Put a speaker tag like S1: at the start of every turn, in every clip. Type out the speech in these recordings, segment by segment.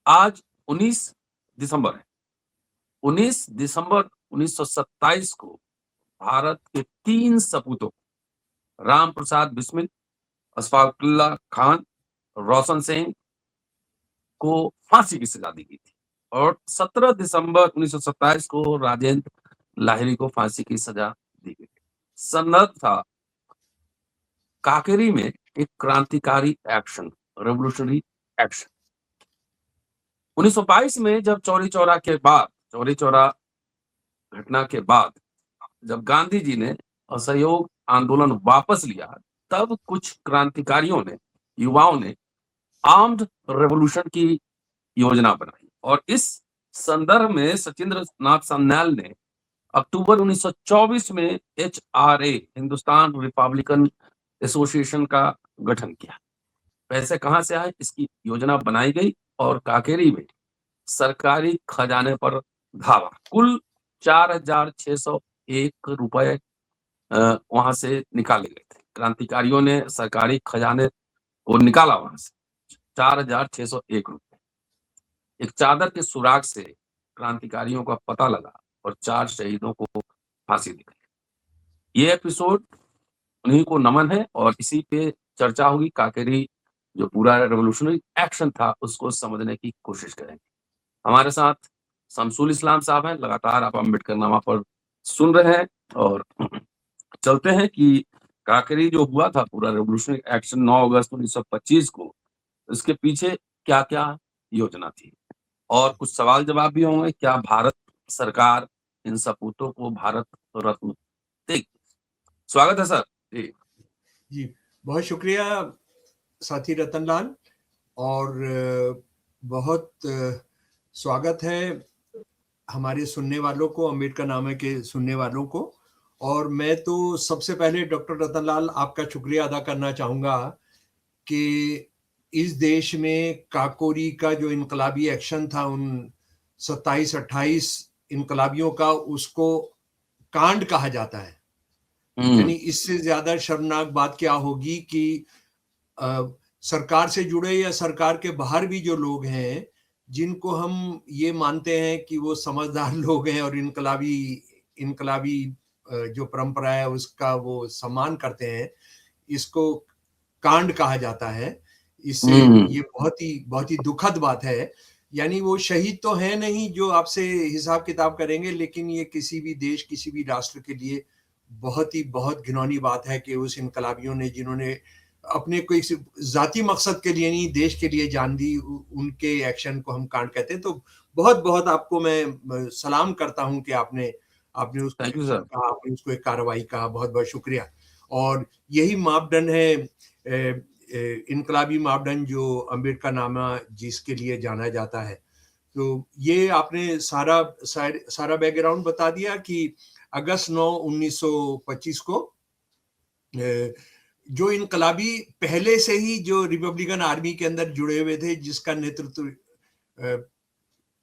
S1: आज 19 दिसंबर है। 19 दिसंबर 1927 को भारत के 3 सपूतों राम प्रसाद बिस्मिल, अशफाकुल्ला खान, रोशन सिंह को फांसी की सजा दी गई थी और 17 दिसंबर 1927 को राजेंद्र लाहिड़ी को फांसी की सजा दी गई। सनद था काकेरी में एक क्रांतिकारी एक्शन, रेवोल्यूशनरी एक्शन। 1922 में जब चौरी चौरा घटना के बाद जब गांधी जी ने असहयोग आंदोलन वापस लिया, तब कुछ क्रांतिकारियों ने, युवाओं ने आर्म्ड रेवोल्यूशन की योजना बनाई और इस संदर्भ में सचिंद्र नाथ सान्याल ने अक्टूबर 1924 में HRA, हिंदुस्तान रिपब्लिकन एसोसिएशन का गठन किया। पैसे कहां से आए, इसकी योजना बनाई गई और काकेरी में सरकारी खजाने पर धावा। कुल 4,601 रुपए वहां से निकाले गए थे। क्रांतिकारियों ने सरकारी खजाने को निकाला वहां से 4,601 रुपए। एक चादर के सुराग से क्रांतिकारियों का पता लगा और 4 शहीदों को फांसी दी गई। ये एपिसोड उन्हीं को नमन है और इसी पे चर्चा होगी। काकेरी जो पूरा रेवोल्यूशनरी एक्शन था उसको समझने की कोशिश करेंगे। हमारे साथ शमसुल इस्लाम साहब हैं, लगातार आप अम्बेडकर नामा पर सुन रहे हैं और चलते हैं कि काकेरी जो हुआ था पूरा रेवोल्यूशनरी एक्शन 9 अगस्त 1925 को, इसके पीछे क्या क्या योजना थी और कुछ सवाल जवाब भी होंगे। क्या भारत सरकार इन सपूतों को भारत रत्न देगी? स्वागत है सर।
S2: जी बहुत शुक्रिया साथी रतनलाल और बहुत स्वागत है हमारे सुनने वालों को, अम्बेडकर नामे के सुनने वालों को। और मैं तो सबसे पहले डॉक्टर रतनलाल आपका शुक्रिया अदा करना चाहूँगा कि इस देश में काकोरी का जो इनकलाबी एक्शन था, उन 27-28 इनकलाबियों का, उसको कांड कहा जाता है। यानी इससे ज्यादा शर्मनाक बात क्या होगी कि सरकार से जुड़े या सरकार के बाहर भी जो लोग हैं, जिनको हम ये मानते हैं कि वो समझदार लोग हैं और इनकलाबी जो परंपरा है उसका वो सम्मान करते हैं, इसको कांड कहा जाता है। इससे ये बहुत ही दुखद बात है। यानी वो शहीद तो है नहीं जो आपसे हिसाब किताब करेंगे, लेकिन ये किसी भी देश, किसी भी राष्ट्र के लिए बहुत घिनौनी बात है कि उस इनकलाबियों ने, जिन्होंने अपने कोई जाती मकसद के लिए नहीं, देश के लिए जान दी, उनके एक्शन को हम कांड कहते हैं। तो बहुत आपको मैं सलाम करता हूं कि आपने उसको कहा, आपने उसको एक कार्रवाई कहा। बहुत शुक्रिया। और यही मापदंड है, इनकलाबी मापदंड जो अम्बेडकर नामा जिसके लिए जाना जाता है। तो ये आपने सारा बैकग्राउंड बता दिया कि अगस्त 9, 1925 को जो इनकलाबी पहले से ही जो रिपब्लिकन आर्मी के अंदर जुड़े हुए थे, जिसका नेतृत्व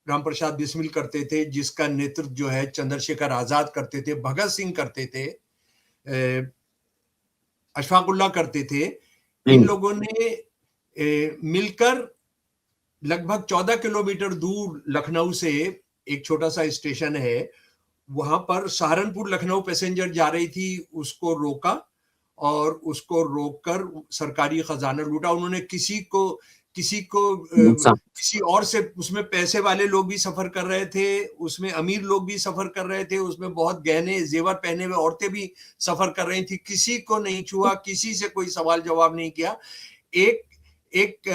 S2: राम प्रसाद बिस्मिल करते थे, जिसका नेतृत्व जो है चंद्रशेखर आजाद करते थे, भगत सिंह करते थे, अशफाकुल्ला करते थे, इन लोगों ने मिलकर लगभग 14 किलोमीटर दूर लखनऊ से एक छोटा सा स्टेशन है, वहां पर सहारनपुर लखनऊ पैसेंजर जा रही थी, उसको रोका और उसको रोककर सरकारी खजाना लूटा। उन्होंने किसी और से, उसमें पैसे वाले लोग भी सफर कर रहे थे, उसमें अमीर लोग भी सफर कर रहे थे, उसमें बहुत गहने जेवर पहने हुए औरतें भी सफर कर रही थी। किसी को नहीं छुआ, किसी से कोई सवाल जवाब नहीं किया। एक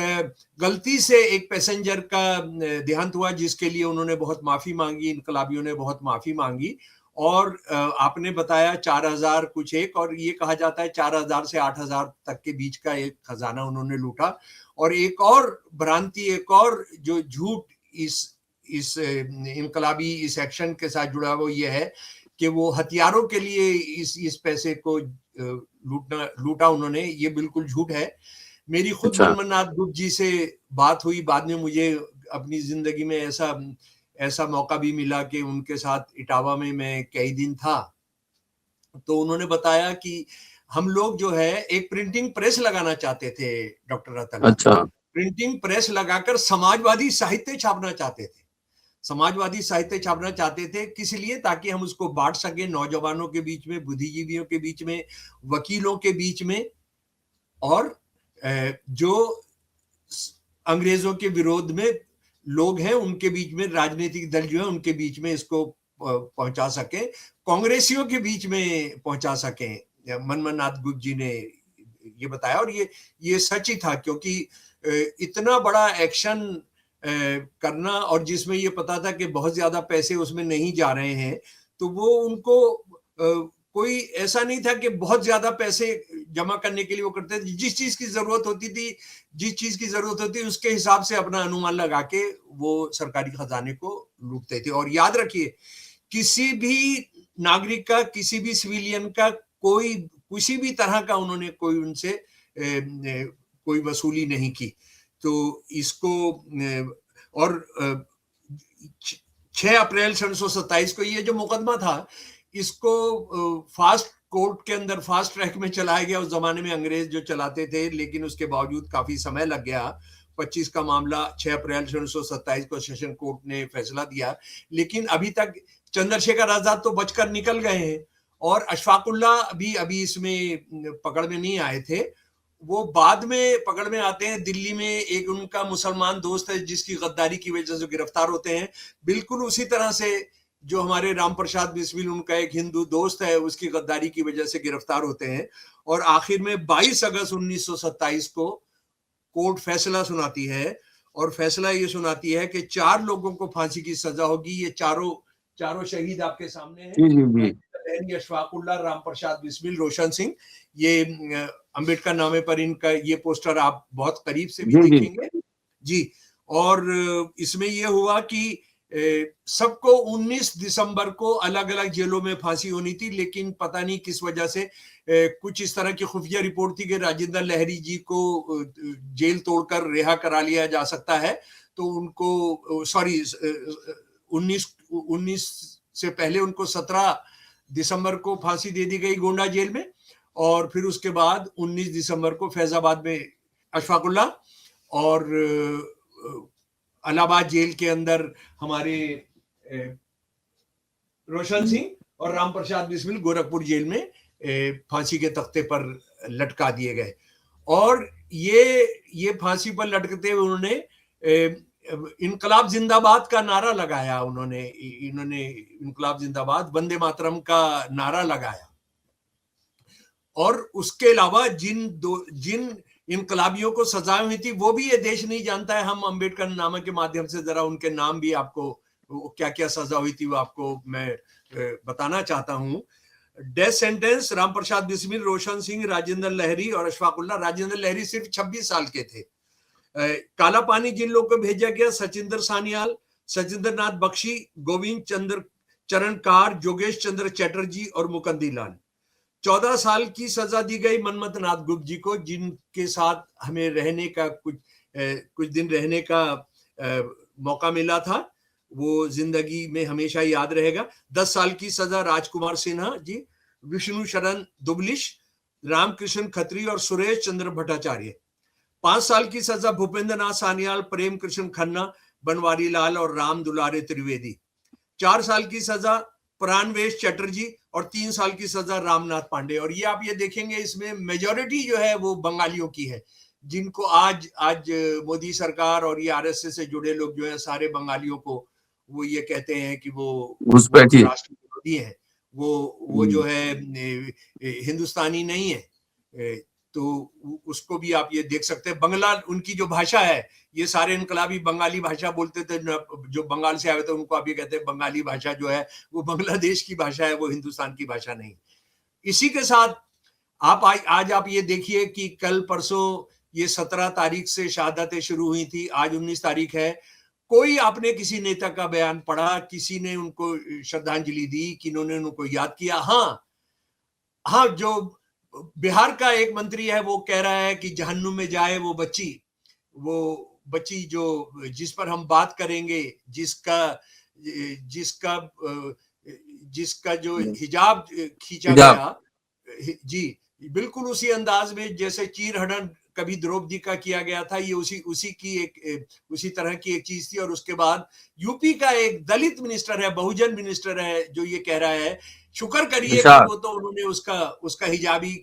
S2: गलती से एक पैसेंजर का देहांत हुआ, जिसके लिए उन्होंने बहुत माफी मांगी, इनकलाबियों ने बहुत माफी मांगी। और आपने बताया 4,000 कुछ एक, और ये कहा जाता है 4,000 से 8,000 तक के बीच का एक खजाना उन्होंने लूटा। और एक और भ्रांति, एक और जो झूठ इस इनकलाबी इस एक्शन के साथ जुड़ा वो ये है कि वो हथियारों के लिए इस पैसे को लूटा उन्होंने। ये बिल्कुल झूठ है। मेरी खुद मन्मनाथ गुप्त जी से बात हुई, बाद में मुझे अपनी जिंदगी में ऐसा मौका भी मिला कि उनके साथ इटावा में मैं कई दिन था। तो उन्होंने बताया कि हम लोग जो है एक प्रिंटिंग प्रेस लगाना चाहते थे डॉक्टर रतन। प्रिंटिंग प्रेस लगाकर समाजवादी साहित्य छापना चाहते थे। समाजवादी साहित्य छापना चाहते थे किस लिए? ताकि हम उसको बांट सके नौजवानों के बीच में, बुद्धिजीवियों के बीच में, वकीलों के बीच में, और जो अंग्रेजों के विरोध में लोग हैं उनके बीच में, राजनीतिक दल जो है उनके बीच में इसको पहुंचा सके, कांग्रेसियों के बीच में पहुंचा सके। मनमोहन नाथ गुप्त जी ने ये बताया, और ये सच ही था, क्योंकि इतना बड़ा एक्शन करना, और जिसमें ये पता था कि बहुत ज्यादा पैसे उसमें नहीं जा रहे हैं, तो वो उनको कोई ऐसा नहीं था कि बहुत ज्यादा पैसे जमा करने के लिए वो करते थे। जिस चीज की जरूरत होती थी उसके हिसाब से अपना अनुमान लगा के वो सरकारी खजाने को लूटते थे। और याद रखिए, किसी भी नागरिक का, किसी भी सिविलियन का किसी भी तरह का उन्होंने कोई उनसे कोई वसूली नहीं की। तो इसको, और 6 अप्रैल 1927 को ये जो मुकदमा था, इसको फास्ट कोर्ट के अंदर फास्ट ट्रैक में चलाया गया। उस जमाने में अंग्रेज जो चलाते थे, लेकिन उसके बावजूद काफी समय लग गया। 25 का मामला 6 अप्रैल 1927 को सेशन कोर्ट ने फैसला दिया, लेकिन अभी तक चंद्रशेखर आजाद तो बचकर निकल गए हैं, और अशफाकुल्ला भी अभी इसमें पकड़ में नहीं आए थे। वो बाद में पकड़ में आते हैं। दिल्ली में एक उनका मुसलमान दोस्त है जिसकी गद्दारी की वजह से गिरफ्तार होते हैं। बिल्कुल उसी तरह से जो हमारे राम प्रसाद बिस्मिल, उनका एक हिंदू दोस्त है, उसकी गद्दारी की वजह से गिरफ्तार होते हैं। और आखिर में 22 अगस्त 1927 को कोर्ट फैसला सुनाती है, और फैसला ये सुनाती है कि 4 लोगों को फांसी की सजा होगी। ये चारों शहीद आपके सामने हैं, अशफाकुल्ला, राम प्रसाद बिस्मिल, रोशन सिंह। ये अंबेडकर नामे पर इनका ये पोस्टर आप बहुत करीब से भी देखेंगे जी। और इसमें ये हुआ कि सबको 19 दिसंबर को अलग अलग जेलों में फांसी होनी थी, लेकिन पता नहीं किस वजह से कुछ इस तरह की खुफिया रिपोर्ट थी कि राजेंद्र लहरी जी को जेल तोड़कर रिहा करा लिया जा सकता है। तो उनको 19 से पहले उनको 17 दिसंबर को फांसी दे दी गई गोंडा जेल में, और फिर उसके बाद 19 दिसंबर को फैजाबाद में अशफाकुल्ला, और इलाहाबाद जेल के अंदर हमारे रोशन सिंह और राम प्रसाद बिस्मिल गोरखपुर जेल में फांसी के तख्ते पर लटका दिए गए। और ये फांसी पर लटकते हुए उन्होंने इनकलाब जिंदाबाद का नारा लगाया। इन्होंने इनकलाब जिंदाबाद, वंदे मातरम का नारा लगाया। और उसके अलावा जिन इनकलाबियों को सजा हुई थी वो भी ये देश नहीं जानता है। हम अंबेडकर नामा के माध्यम से जरा उनके नाम भी, आपको क्या क्या सजा हुई थी वो आपको मैं बताना चाहता हूं। डेथ सेंटेंस राम प्रसाद बिस्मिल, रोशन सिंह, राजेंद्र लहरी और अशफाकुल्ला। राजेंद्र लहरी सिर्फ 26 साल के थे। काला पानी जिन लोगों को भेजा गया, सचिंदर सान्याल, सचिंद्र नाथ बख्शी, गोविंद चंद्र चरणकार, जोगेश चंद्र चैटर्जी और मुकंदी लाल। 14 साल की सजा दी गई मनमथ नाथ गुप्त जी को, जिनके साथ हमें रहने का कुछ दिन रहने का मौका मिला था। वो जिंदगी में हमेशा याद रहेगा। 10 साल की सजा राजकुमार सिन्हा जी, विष्णु शरण दुबलिश, रामकृष्ण खत्री और सुरेश चंद्र भट्टाचार्य। 5 साल की सजा भूपेंद्र नाथ सान्याल, प्रेम कृष्ण खन्ना, बनवारी लाल और राम दुलारे त्रिवेदी। 4 साल की सजा प्राणवेश चटर्जी और 3 साल की सजा रामनाथ पांडे। और ये आप ये देखेंगे, इसमें मेजॉरिटी जो है वो बंगालियों की है, जिनको आज मोदी सरकार और ये आरएसएस से जुड़े लोग जो है सारे बंगालियों को वो ये कहते हैं कि वो राष्ट्र विरोधी है, वो जो है हिंदुस्तानी नहीं है। तो उसको भी आप ये देख सकते हैं। बंगला उनकी जो भाषा है, ये सारे इनकलाबी बंगाली भाषा बोलते थे। जो बंगाल से आए थे उनको आप ये कहते हैं बंगाली भाषा जो है वो बांग्लादेश की भाषा है, वो हिंदुस्तान की भाषा नहीं। इसी के साथ आज आप ये देखिए कि कल परसों ये 17 तारीख से शहादतें शुरू हुई थी, आज 19 तारीख है। कोई आपने किसी नेता का बयान पढ़ा, किसी ने उनको श्रद्धांजलि दी, किन्होंने उनको याद किया? हाँ, जो बिहार का एक मंत्री है वो कह रहा है कि जहन्नुम में जाए वो बच्ची जो जिस पर हम बात करेंगे, जिसका जो हिजाब खींचा गया जी, बिल्कुल उसी अंदाज में जैसे चीर हरण कभी द्रौपदी का किया गया था, ये उसी तरह की एक चीज थी। और उसके बाद यूपी का एक दलित मिनिस्टर है, बहुजन मिनिस्टर है, जो ये कह रहा है, शुक्र करिए कि वो तो उन्होंने उसका हिजाब ही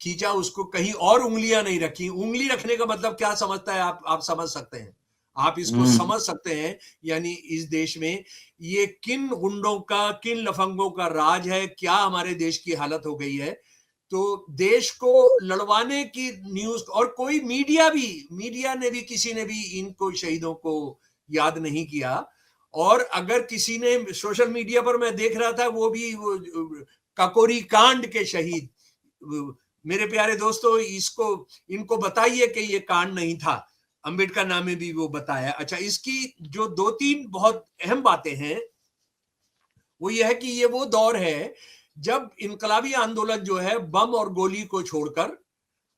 S2: खींचा, उसको कहीं और उंगलियां नहीं रखी। उंगली रखने का मतलब क्या समझता है आप समझ सकते हैं, आप इसको समझ सकते हैं। यानी इस देश में ये किन गुंडों का, किन लफंगों का राज है, क्या हमारे देश की हालत हो गई है। तो देश को लड़वाने की न्यूज, और कोई मीडिया ने भी, किसी ने भी इनको शहीदों को याद नहीं किया। और अगर किसी ने सोशल मीडिया पर, मैं देख रहा था, वो काकोरी कांड के शहीद, मेरे प्यारे दोस्तों, इनको बताइए कि ये कांड नहीं था। अंबेडकर नाम में भी वो बताया। अच्छा, इसकी जो 2-3 बहुत अहम बातें हैं, वो ये है कि ये वो दौर है जब इनकलाबी आंदोलन जो है, बम और गोली को छोड़कर,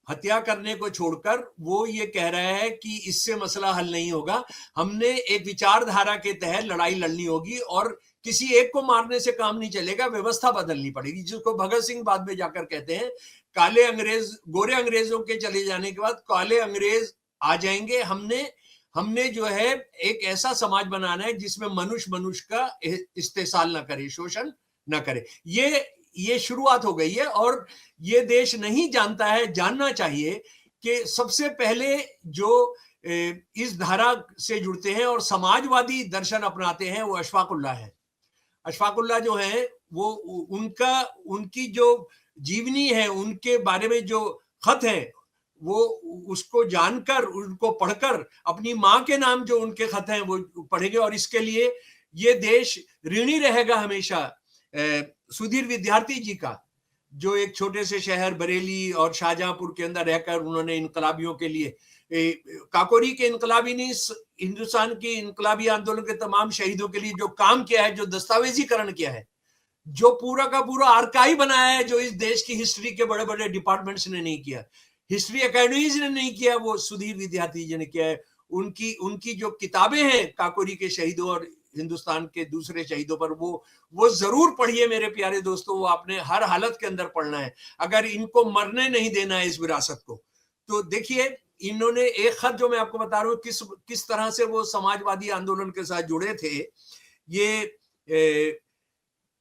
S2: हत्या करने को छोड़कर, वो ये कह रहा है कि इससे मसला हल नहीं होगा, हमने एक विचारधारा के तहत लड़ाई लड़नी होगी, और किसी एक को मारने से काम नहीं चलेगा, व्यवस्था बदलनी पड़ेगी। जिसको भगत सिंह बाद में जाकर कहते हैं, गोरे अंग्रेजों के चले जाने के बाद काले अंग्रेज आ जाएंगे। हमने जो है एक ऐसा समाज बनाना है जिसमें मनुष्य का इस्तेसाल ना करे, शोषण ना करे। ये शुरुआत हो गई है, और ये देश नहीं जानता है, जानना चाहिए कि सबसे पहले जो इस धारा से जुड़ते हैं और समाजवादी दर्शन अपनाते हैं, वो अशफाक उल्लाह है। अशफाक उल्लाह जो है, वो उनकी जो जीवनी है, उनके बारे में जो खत है, वो उसको जानकर, उनको पढ़कर, अपनी माँ के नाम जो उनके खत हैं वो पढ़ेंगे। और इसके लिए ये देश ऋणी रहेगा हमेशा सुधीर विद्यार्थी जी का, जो एक छोटे से शहर बरेली और शाहजहांपुर के अंदर रहकर उन्होंने इनकलाबियों के लिए, काकोरी के इनकलाबी ने हिंदुस्तान की इनकलाबी आंदोलन के तमाम शहीदों के लिए जो काम किया है, जो दस्तावेजीकरण किया है, जो पूरा का पूरा आर्काइव बनाया है, जो इस देश की हिस्ट्री के बड़े बड़े डिपार्टमेंट्स ने नहीं किया, हिस्ट्री अकेडमीज ने नहीं किया, वो सुधीर विद्यार्थी जी ने किया है। उनकी जो किताबें हैं काकोरी के शहीदों और हिंदुस्तान के दूसरे शहीदों पर, वो जरूर पढ़िए मेरे प्यारे दोस्तों। वो आपने हर हालत के अंदर पढ़ना है, अगर इनको मरने नहीं देना है इस विरासत को। तो देखिए, इन्होंने एक खत जो मैं आपको बता रहा हूँ किस तरह से वो समाजवादी आंदोलन के साथ जुड़े थे। ये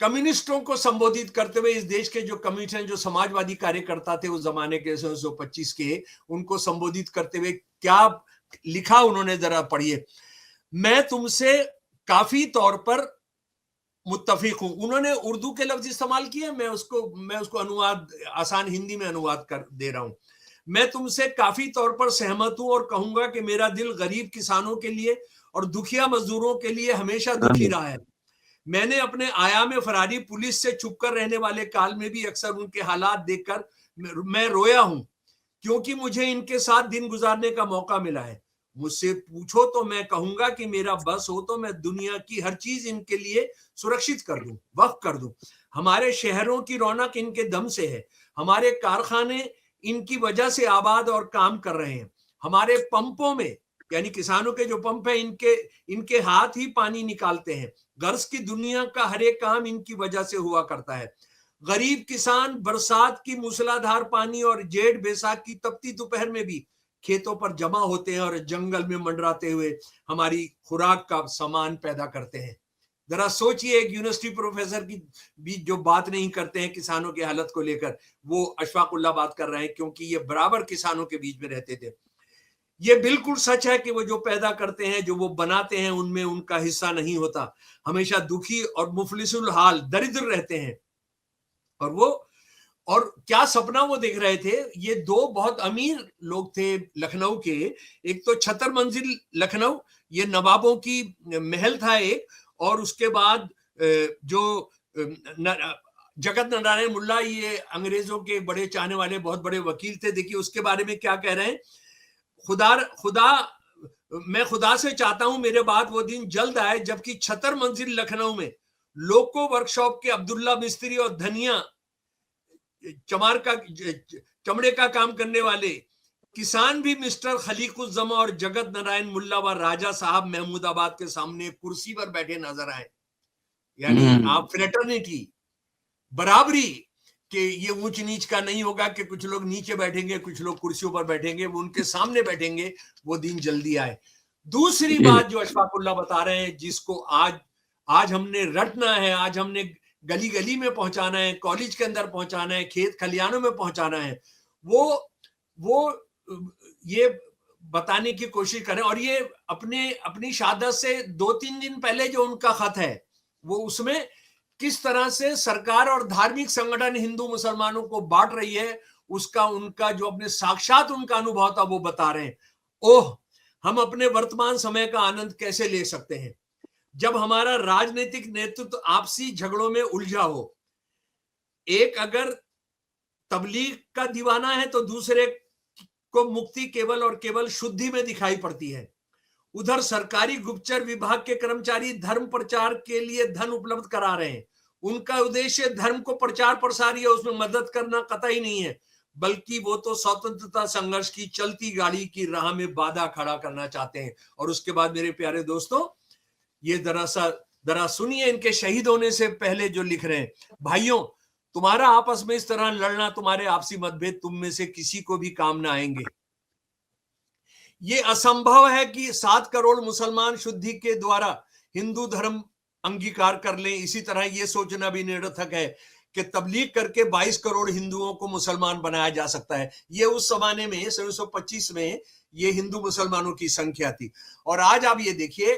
S2: कम्युनिस्टों को संबोधित करते हुए, इस देश के जो कम्युनिस्ट, जो समाजवादी कार्यकर्ता थे उस जमाने के 1925 के, उनको संबोधित करते हुए क्या लिखा उन्होंने, जरा पढ़िए। मैं तुमसे काफी तौर पर मुत्तफिक हूं। उन्होंने उर्दू के लफ्ज इस्तेमाल किए, मैं उसको अनुवाद, आसान हिंदी में अनुवाद कर दे रहा हूं। मैं तुमसे काफी तौर पर सहमत हूं और कहूंगा कि मेरा दिल गरीब किसानों के लिए और दुखिया मजदूरों के लिए हमेशा दुखी रहा है। मैंने अपने आयाम फरारी पुलिस से छुपकर रहने वाले काल में भी अक्सर उनके हालात देखकर मैं रोया हूं, क्योंकि मुझे इनके साथ दिन गुजारने का मौका मिला है। मुझसे पूछो तो मैं कहूंगा कि मेरा बस हो तो मैं दुनिया की हर चीज इनके लिए सुरक्षित कर दूं, वक्फ कर दूं। हमारे शहरों की रौनक इनके दम से है, हमारे कारखाने इनकी वजह से आबाद और काम कर रहे हैं। हमारे पंपों में, यानी किसानों के जो पंप है, इनके हाथ ही पानी निकालते हैं। गर्ज की दुनिया का हर एक काम इनकी वजह से हुआ करता है। गरीब किसान बरसात की मूसलाधार पानी और जेठ बैसाख की तपती दोपहर में भी खेतों पर जमा होते हैं और जंगल में मंडराते हुए हमारी खुराक का सामान पैदा करते हैं। जरा सोचिए, एक यूनिवर्सिटी प्रोफेसर की भी जो बात नहीं करते हैं किसानों की हालत को लेकर, वो अशफाक उल्लाह बात कर रहे हैं, क्योंकि ये बराबर किसानों के बीच में रहते थे। ये बिल्कुल सच है कि वो जो पैदा करते हैं, जो वो बनाते हैं, उनमें उनका हिस्सा नहीं होता। हमेशा दुखी और मुफलिसुल हाल, दरिद्र रहते हैं। और क्या सपना वो देख रहे थे। ये दो बहुत अमीर लोग थे लखनऊ के। एक तो छतर मंजिल लखनऊ, ये नवाबों की महल था एक, और उसके बाद जो जगत नारायण मुल्ला, ये अंग्रेजों के बड़े चाहने वाले बहुत बड़े वकील थे। देखिए उसके बारे में क्या कह रहे हैं। मैं खुदा से चाहता हूं मेरे बाद वो दिन जल्द आए जबकि छतर मंजिल लखनऊ में लोको वर्कशॉप के अब्दुल्ला मिस्त्री और धनिया चमड़े का काम करने वाले किसान भी मिस्टर खलीकुज्जमा और जगत नारायण मुल्ला व राजा साहब महमूदाबाद के सामने कुर्सी पर बैठे नजर आए। यानी आप फ्रेटर्निटी, बराबरी, कि ये ऊंच नीच का नहीं होगा कि कुछ लोग नीचे बैठेंगे, कुछ लोग कुर्सियों पर बैठेंगे, वो उनके सामने बैठेंगे, वो दिन जल्दी आए। दूसरी बात जो अशफाकुल्लाह बता रहे हैं, जिसको आज हमने रटना है, आज हमने गली गली में पहुंचाना है, कॉलेज के अंदर पहुंचाना है, खेत खलियानों में पहुंचाना है, वो ये बताने की कोशिश करें। और ये अपनी शहादत से 2-3 दिन पहले जो उनका खत है, वो उसमें किस तरह से सरकार और धार्मिक संगठन हिंदू मुसलमानों को बांट रही है, उसका उनका जो अपने साक्षात उनका अनुभव था वो बता रहे हैं। ओह, हम अपने वर्तमान समय का आनंद कैसे ले सकते हैं जब हमारा राजनीतिक नेतृत्व आपसी झगड़ों में उलझा हो। एक अगर तबलीग का दीवाना है तो दूसरे को मुक्ति केवल और केवल शुद्धि में दिखाई पड़ती है। उधर सरकारी गुप्तचर विभाग के कर्मचारी धर्म प्रचार के लिए धन उपलब्ध करा रहे हैं। उनका उद्देश्य धर्म को प्रचार प्रसार या उसमें मदद करना कतई नहीं है, बल्कि वो तो स्वतंत्रता संघर्ष की चलती गाड़ी की राह में बाधा खड़ा करना चाहते हैं। और उसके बाद मेरे प्यारे दोस्तों, ये जरा सुनिए इनके शहीद होने से पहले जो लिख रहे हैं। भाइयों, तुम्हारा आपस में इस तरह लड़ना, तुम्हारे आपसी मतभेद तुम में से किसी को भी काम ना आएंगे। ये असंभव है कि 7 करोड़ मुसलमान शुद्धि के द्वारा हिंदू धर्म अंगीकार कर लें। इसी तरह ये सोचना भी निरर्थक है कि तबलीग करके 22 करोड़ हिंदुओं को मुसलमान बनाया जा सकता है। ये उस जमाने में 1925 में ये हिंदू मुसलमानों की संख्या थी। और आज आप ये देखिए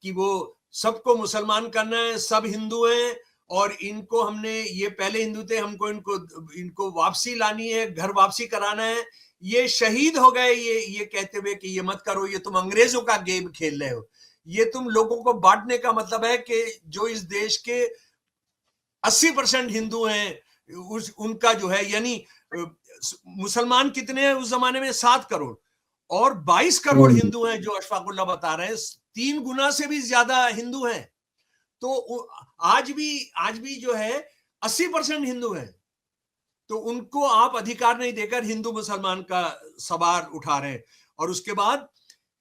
S2: कि वो सबको मुसलमान करना है, सब हिंदू हैं और इनको हमने, ये पहले हिंदू थे, हमको इनको वापसी लानी है, घर वापसी कराना है। ये शहीद हो गए ये कहते हुए कि ये मत करो, ये तुम अंग्रेजों का गेम खेल रहे हो। ये तुम लोगों को बांटने का मतलब है कि जो इस देश के 80% हिंदू हैं, उनका जो है, यानी मुसलमान कितने हैं उस जमाने में? 7 करोड़, और 22 करोड़ हिंदू हैं जो अशफाकुल्लाह बता रहे हैं, 3 गुना से भी ज्यादा हिंदू हैं। तो आज भी जो है 80% हिंदू हैं, तो उनको आप अधिकार नहीं देकर हिंदू मुसलमान का सवाल उठा रहे हैं। और उसके बाद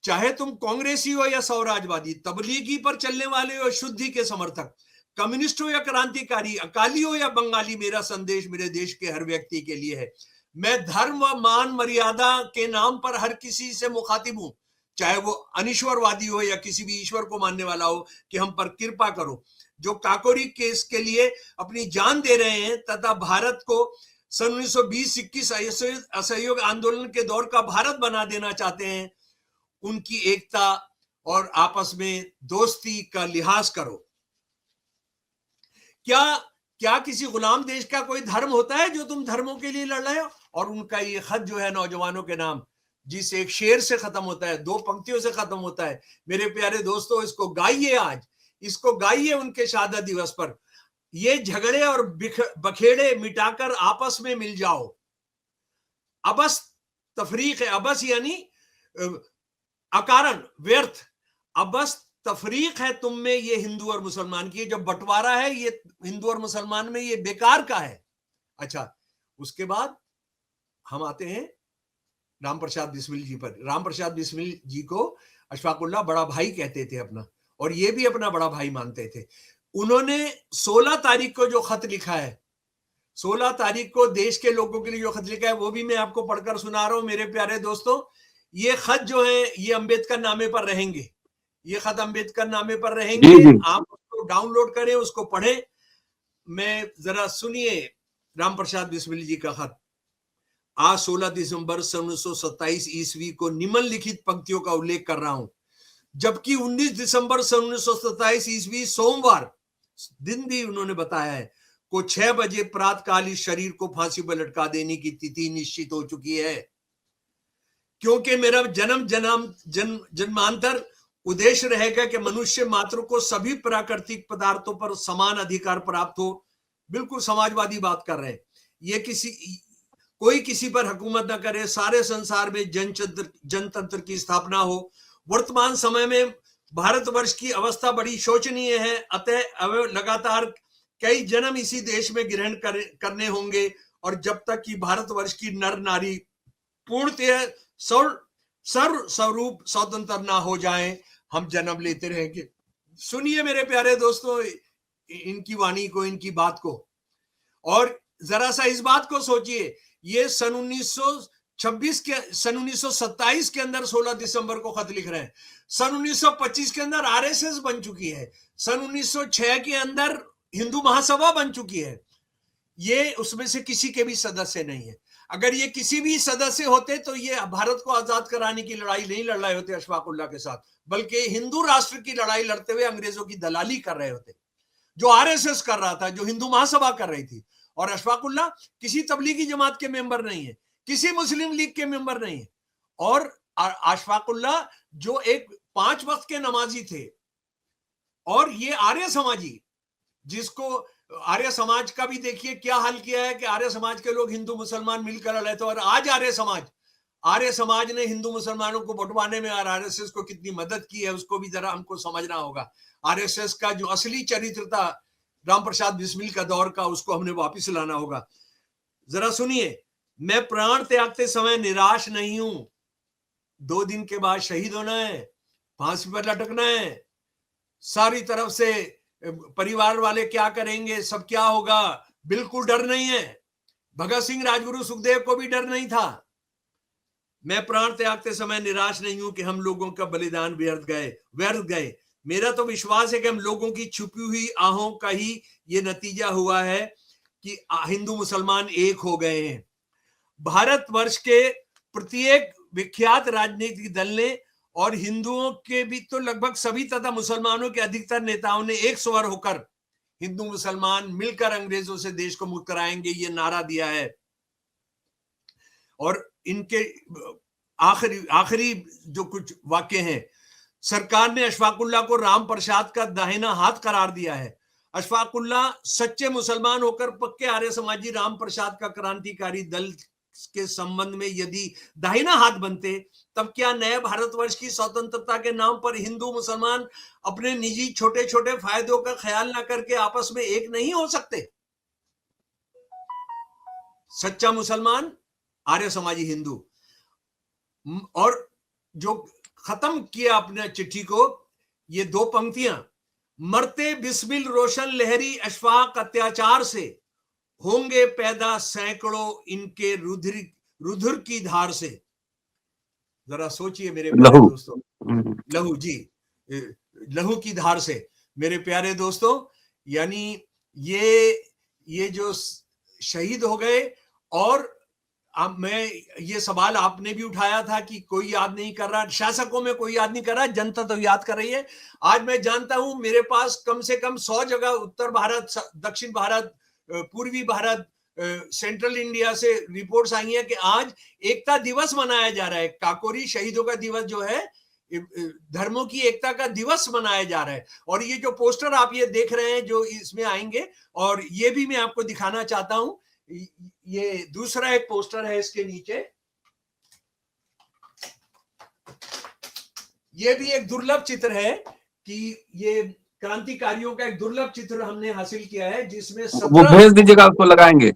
S2: चाहे तुम कांग्रेसी हो या स्वराजवादी, तबलीगी पर चलने वाले हो, शुद्धि के समर्थक, कम्युनिस्ट हो या क्रांतिकारी, अकाली हो या बंगाली, मेरा संदेश मेरे देश के हर व्यक्ति के लिए है। मैं धर्म व मान मर्यादा के नाम पर हर किसी से मुखातिब हूं, चाहे वो अनिश्वरवादी हो या किसी भी ईश्वर को मानने वाला हो, कि हम पर कृपा करो। जो काकोरी केस के लिए अपनी जान दे रहे हैं तथा भारत को सन 1920-21 असहयोग आंदोलन के दौर का भारत बना देना चाहते हैं, उनकी एकता और आपस में दोस्ती का लिहाज करो। क्या किसी गुलाम देश का कोई धर्म होता है जो तुम धर्मों के लिए लड़ रहे हो? और उनका ये खत जो है नौजवानों के नाम, जिस एक शेर से खत्म होता है, 2 पंक्तियों से खत्म होता है, मेरे प्यारे दोस्तों, इसको गाइए, आज इसको गाइए उनके शहादत दिवस पर। ये झगड़े और बखेड़े मिटाकर आपस में मिल जाओ। अबस तफरीक है, अबस यानी अकारण, व्यर्थ। अबस तफरीक है तुम में ये हिंदू और मुसलमान की, जब बंटवारा है ये हिंदू और मुसलमान में, ये बेकार का है। अच्छा, उसके बाद हम आते हैं राम प्रसाद बिस्मिल जी पर। राम प्रसाद बिस्मिल जी को अशफाकुल्लाह बड़ा भाई कहते थे अपना, और ये भी अपना बड़ा भाई मानते थे। उन्होंने 16 तारीख को जो खत लिखा है, 16 तारीख को देश के लोगों के लिए जो खत लिखा है, वो भी मैं आपको पढ़कर सुना रहा हूं मेरे प्यारे दोस्तों। ये खत जो है ये अंबेडकर नामे पर रहेंगे, ये खत अंबेडकर नामे पर रहेंगे। आप उसको डाउनलोड करें, उसको पढ़ें। मैं जरा सुनिए राम प्रसाद बिस्मिल जी का खत। आज 16 दिसंबर 1927 ईस्वी को निम्नलिखित पंक्तियों का उल्लेख कर रहा हूं। जबकि 19 दिसंबर 1927 ईस्वी सोमवार दिन भी उन्होंने बताया है को 6 बजे प्रातःकाल इस शरीर को फांसी पर लटका देने की तिथि निश्चित हो चुकी है, क्योंकि मेरा जन्मांतर उद्देश्य रहेगा कि मनुष्य मात्र को सभी प्राकृतिक पदार्थों पर समान अधिकार प्राप्त हो। बिल्कुल समाजवादी बात कर रहे हैं। ये कोई किसी पर हुकूमत न करे, सारे संसार में जनतंत्र की स्थापना हो। वर्तमान समय में भारतवर्ष की अवस्था बड़ी शोचनीय है, अतः अब लगातार कई जन्म इसी देश में ग्रहण करने होंगे, और जब तक कि भारतवर्ष की नर नारी पूर्णतः स्वरूप स्वतंत्र ना हो जाएं, हम जन्म लेते रहेंगे। सुनिए मेरे प्यारे दोस्तों इनकी वाणी को, इनकी बात को। और जरा सा इस बात को सोचिए, ये सन 1927 के अंदर 16 दिसंबर को खत लिख रहे हैं। सन 1925 के अंदर आरएसएस बन चुकी है। सन 1906 के अंदर हिंदू महासभा बन चुकी है। ये उसमें से किसी के भी सदस्य नहीं है। अगर ये किसी भी सदस्य होते तो ये भारत को आजाद कराने की लड़ाई नहीं लड़ रहे होते अशफाकुल्लाह के साथ, बल्कि हिंदू राष्ट्र की लड़ाई लड़ते हुए अंग्रेजों की दलाली कर रहे होते, जो आरएसएस कर रहा था, जो हिंदू महासभा कर रही थी। और अशफाकुल्लाह किसी तबलीगी जमात के मेंबर नहीं है, किसी मुस्लिम लीग के मेंबर नहीं है। और अशफाकुल्लाह जो एक 5 वक्त के नमाजी थे, और ये आर्य समाजी, जिसको आर्य समाज का भी देखिए क्या हाल किया है कि आर्य समाज के लोग हिंदू मुसलमान मिलकर लड़े थे। और आज आर्य समाज ने हिंदू मुसलमानों को बंटवाने में और आरएसएस को कितनी मदद की है, उसको भी जरा हमको समझना होगा। आरएसएस का जो असली चरित्र था राम प्रसाद बिस्मिल का दौर का, उसको हमने वापस लाना होगा। जरा सुनिए, मैं प्राण त्यागते समय निराश नहीं हूं। 2 दिन के बाद शहीद होना है, फांसी पर लटकना है, सारी तरफ से परिवार वाले क्या करेंगे, सब क्या होगा, बिल्कुल डर नहीं है। भगत सिंह, राजगुरु, सुखदेव को भी डर नहीं था। मैं प्राण त्यागते समय निराश नहीं हूं कि हम लोगों का बलिदान व्यर्थ गए। मेरा तो विश्वास है कि हम लोगों की छुपी हुई आहों का ही ये नतीजा हुआ है कि हिंदू मुसलमान एक हो गए हैं। भारतवर्ष के प्रत्येक विख्यात राजनीतिक दल ने और हिंदुओं के भी तो लगभग सभी तथा मुसलमानों के अधिकतर नेताओं ने एक स्वर होकर हिंदू मुसलमान मिलकर अंग्रेजों से देश को मुक्त कराएंगे ये नारा दिया है। और इनके आखिरी जो कुछ वाक्य हैं, सरकार ने अशफाकुल्लाह को राम प्रसाद का दाहिना हाथ करार दिया है। अशफाकुल्लाह सच्चे मुसलमान होकर पक्के आर्य समाजी राम प्रसाद का क्रांतिकारी दल के संबंध में यदि दाहिना हाथ बनते, तब क्या नए भारतवर्ष की स्वतंत्रता के नाम पर हिंदू मुसलमान अपने निजी छोटे छोटे फायदों का ख्याल ना करके आपस में एक नहीं हो सकते? सच्चा मुसलमान, आर्य समाजी हिंदू। और जो खत्म किया अपने चिट्ठी को, ये 2 पंक्तियां, मरते बिस्मिल रोशन लहरी अशफाक अत्याचार से, होंगे पैदा सैकड़ों इनके रुधिर की धार से। जरा सोचिए मेरे प्यारे दोस्तों, लहू जी, लहू की धार से मेरे प्यारे दोस्तों, यानी ये जो शहीद हो गए। और अब मैं ये सवाल आपने भी उठाया था कि कोई याद नहीं कर रहा, शासकों में कोई याद नहीं कर रहा, जनता तो याद कर रही है। आज मैं जानता हूं मेरे पास कम से कम 100 जगह उत्तर भारत, दक्षिण भारत, पूर्वी भारत, सेंट्रल इंडिया से रिपोर्ट्स आई हैं कि आज एकता दिवस मनाया जा रहा है। काकोरी शहीदों का दिवस जो है, धर्मों की एकता का दिवस मनाया जा रहा है। और ये जो पोस्टर आप ये देख रहे हैं जो इसमें आएंगे, और ये भी मैं आपको दिखाना चाहता हूं। ये दूसरा एक पोस्टर है इसके नीचे, ये भी एक दुर्लभ चित्र है कि ये क्रांतिकारियों का एक दुर्लभ चित्र हमने हासिल किया है, जिसमें 17
S1: वो भेज दीजिएगा, उसको लगाएंगे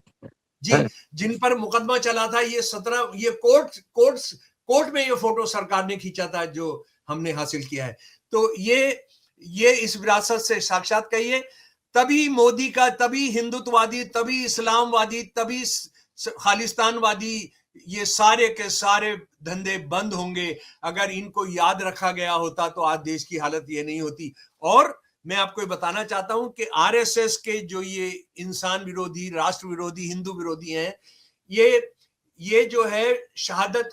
S2: जी, जिन पर मुकदमा चला था। ये 17 ये कोर्ट में ये फोटो सरकार ने खींचा था जो हमने हासिल किया है। तो ये इस विरासत से साक्षात कहिए, तभी मोदी का, तभी हिंदुत्ववादी, तभी इस्लामवादी, तभी खालिस्तानवादी, ये सारे के सारे धंधे बंद होंगे। अगर इनको याद रखा गया होता तो आज देश की हालत ये नहीं होती। और मैं आपको बताना चाहता हूं कि आरएसएस के जो ये इंसान विरोधी, राष्ट्र विरोधी, हिंदू विरोधी हैं, ये जो है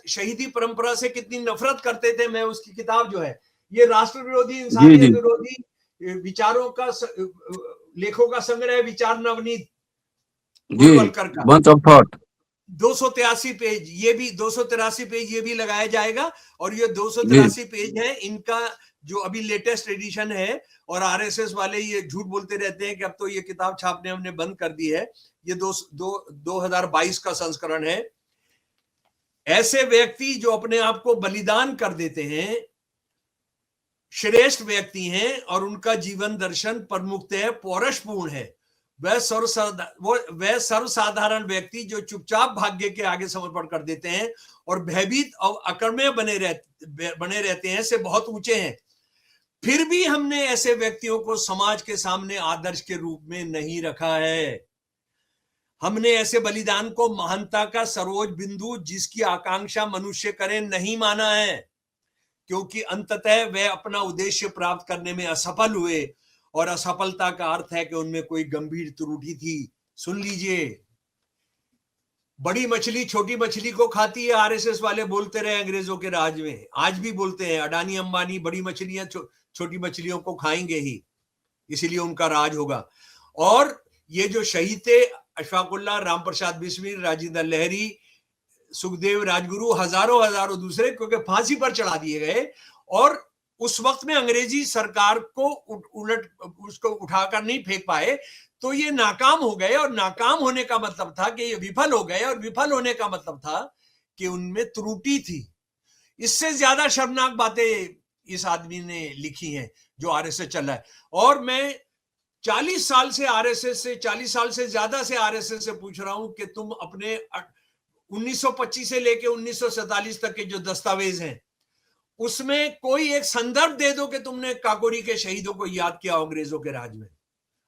S2: शहीदी परंपरा से कितनी नफरत करते थे। मैं उसकी किताब जो है, ये राष्ट्र विरोधी, इंसानियत विरोधी विचारों का, लेखों का संग्रह, विचार नवनीत गोलवलकर का, 283 पेज, ये भी 283 पेज ये भी लगाया जाएगा। और ये 283 पेज है इनका जो अभी लेटेस्ट एडिशन है। और आरएसएस वाले ये झूठ बोलते रहते हैं कि अब तो ये किताब छापने हमने बंद कर दी है। ये 2022 का संस्करण है। ऐसे व्यक्ति जो अपने आप को बलिदान कर देते हैं श्रेष्ठ व्यक्ति हैं, और उनका जीवन दर्शन प्रमुखतः पौरुषपूर्ण है। वह सर्वसाधारण व्यक्ति जो चुपचाप भाग्य के आगे समर्पण कर देते हैं और भयभीत और अकर्मण्य बने रहते हैं, से बहुत ऊंचे हैं। फिर भी हमने ऐसे व्यक्तियों को समाज के सामने आदर्श के रूप में नहीं रखा है। हमने ऐसे बलिदान को महानता का सर्वोच्च बिंदु जिसकी आकांक्षा मनुष्य करे नहीं माना है, क्योंकि अंततः वे अपना उद्देश्य प्राप्त करने में असफल हुए, और असफलता का अर्थ है कि उनमें कोई गंभीर त्रुटि थी। सुन लीजिए, बड़ी मछली छोटी मछली को खाती है, आरएसएस वाले बोलते रहे अंग्रेजों के राज में, आज भी बोलते हैं। अडानी अंबानी बड़ी मछलियां छोटी मछलियों को खाएंगे ही, इसीलिए उनका राज होगा। और ये जो शहीद थे, अशफाकुल्लाह, राम प्रसाद बिस्मिल, राजेंद्र लहरी, सुखदेव राजगुरु, हजारों दूसरे, क्योंकि फांसी पर चढ़ा दिए गए। और उस वक्त में अंग्रेजी सरकार को उलट उसको उठाकर नहीं फेंक पाए, तो ये नाकाम हो गए। और नाकाम होने का मतलब था कि ये विफल हो गए, और विफल होने का मतलब था कि उनमें त्रुटि थी। इससे ज्यादा शर्मनाक बातें इस आदमी ने लिखी हैं जो आरएसएस चल रहा है। और मैं 40 साल से आरएसएस से, 40 साल से ज्यादा से आरएसएस से पूछ रहा हूं कि तुम अपने 1925 से लेके 1947 तक के जो दस्तावेज हैं, उसमें कोई एक संदर्भ दे दो कि तुमने काकोरी के शहीदों को याद किया अंग्रेजों के राज में।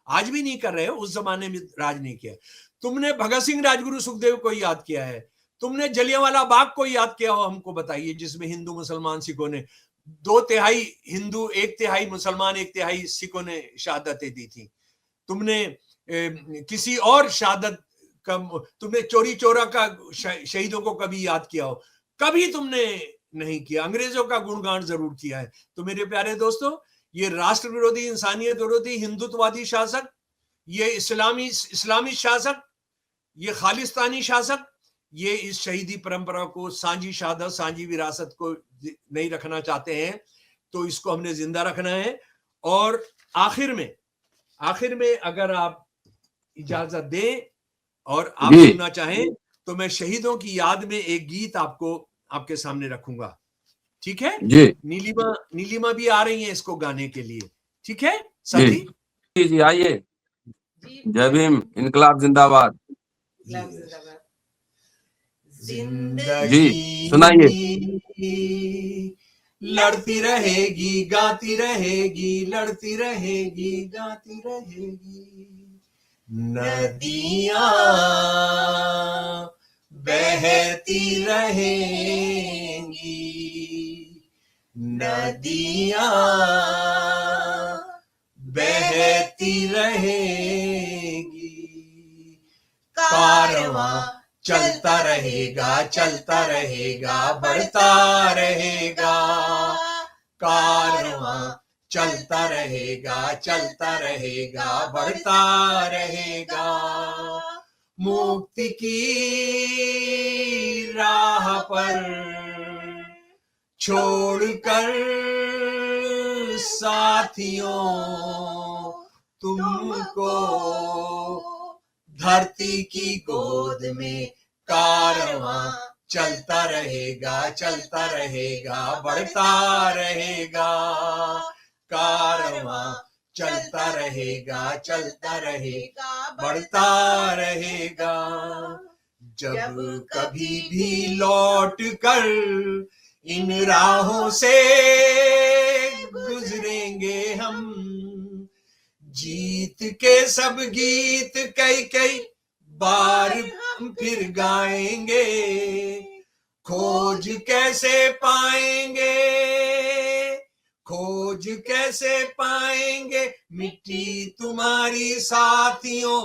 S2: आज भी नहीं कर रहे हो, उस जमाने में राज नहीं किया। तुमने भगत सिंह, राजगुरु, सुखदेव को याद किया है, तुमने जलियांवाला बाग को याद किया हो, हमको बताइए, जिसमें हिंदू मुसलमान सिखों ने 2/3 हिंदू, 1/3 मुसलमान, 1/3 सिखों ने शहादतें दी थी। तुमने किसी और शहादत का, तुमने चोरी चोरा का शहीदों को कभी याद किया हो? कभी तुमने नहीं किया। अंग्रेजों का गुणगान जरूर किया है। तो मेरे प्यारे दोस्तों, ये राष्ट्र विरोधी, इंसानियत विरोधी, हिंदुत्ववादी शासक, ये इस्लामी शासक, ये खालिस्तानी शासक, ये इस शहीदी परंपरा को, सांझी शहादत, सांझी विरासत को नहीं रखना चाहते हैं। तो इसको हमने जिंदा रखना है। और आखिर में अगर आप इजाजत दें और आप सुनना चाहें, तो मैं शहीदों की याद में एक गीत आपके सामने रखूंगा। ठीक है जी? नीलिमा भी आ रही है इसको गाने के लिए। ठीक है साथी
S1: जी, आइए। जय भीम, इनकलाब जिंदाबाद।
S2: जिंदगी सुनाइए। लड़ती रहेगी, गाती रहेगी, लड़ती रहेगी, गाती रहेगी। नदियां बहती रहेंगी, नदियां बहती रहेगी। कारवां चलता रहेगा, चलता रहेगा, बढ़ता रहेगा। कारवां चलता रहेगा, चलता रहेगा, बढ़ता रहेगा। मुक्ति की राह पर छोड़कर साथियों तुमको धरती की गोद में। कारवां चलता रहेगा, चलता रहेगा, बढ़ता रहेगा। कारवां चलता रहेगा, चलता रहेगा, बढ़ता रहेगा। जब कभी भी लौट कर इन राहों से गुजरेंगे हम, जीत के सब गीत कई बार हम फिर गाएंगे। खोज कैसे पाएंगे, खोज कैसे पाएंगे मिट्टी तुम्हारी साथियों,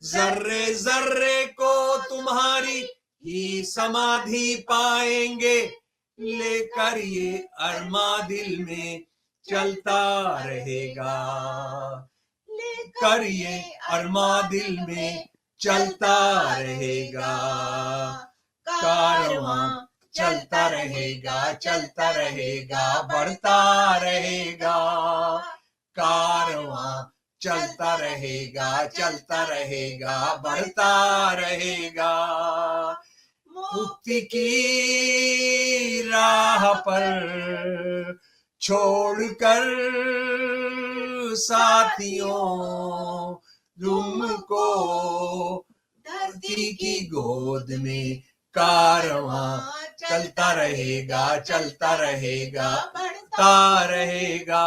S2: जर्रे जर्रे को तुम्हारी ही समाधि पाएंगे। लेकर ये अरमा दिल में चलता रहेगा, लेकर ये अरमा दिल में चलता रहेगा। कारवां चलता रहेगा, चलता रहेगा, बढ़ता रहेगा। कारवां चलता रहेगा, चलता रहेगा, बढ़ता रहेगा। मुक्ति की राह पर छोड़कर साथियों तुमको धरती की गोद में। कारवां चलता रहेगा, चलता रहेगा, बढ़ता रहेगा।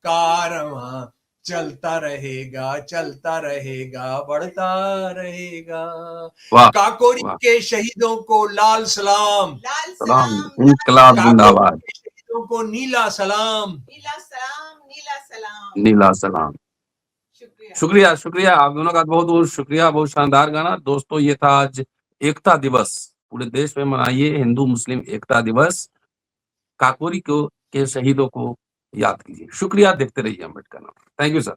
S2: कारवां चलता रहेगा बढ़ता रहेगा।
S1: वाह
S2: काकोरी
S1: वाह
S2: के शहीदों को लाल सलाम,
S3: लाल
S1: सलाम,
S3: सलाम,
S1: इनकलाब
S2: काकोरी
S1: जिंदाबाद,
S2: के शहीदों को नीला सलाम।
S3: नीला सलाम, नीला सलाम।
S1: नीला सलाम।
S3: शुक्रिया।
S1: शुक्रिया शुक्रिया आप दोनों का बहुत बहुत शुक्रिया। बहुत शानदार गाना। दोस्तों ये था आज एकता दिवस, पूरे देश में मनाइए हिंदू मुस्लिम एकता दिवस। काकोरी को के शहीदों को याद कीजिए। शुक्रिया। देखते रहिए अम्बेडकर नामा। Thank you sir.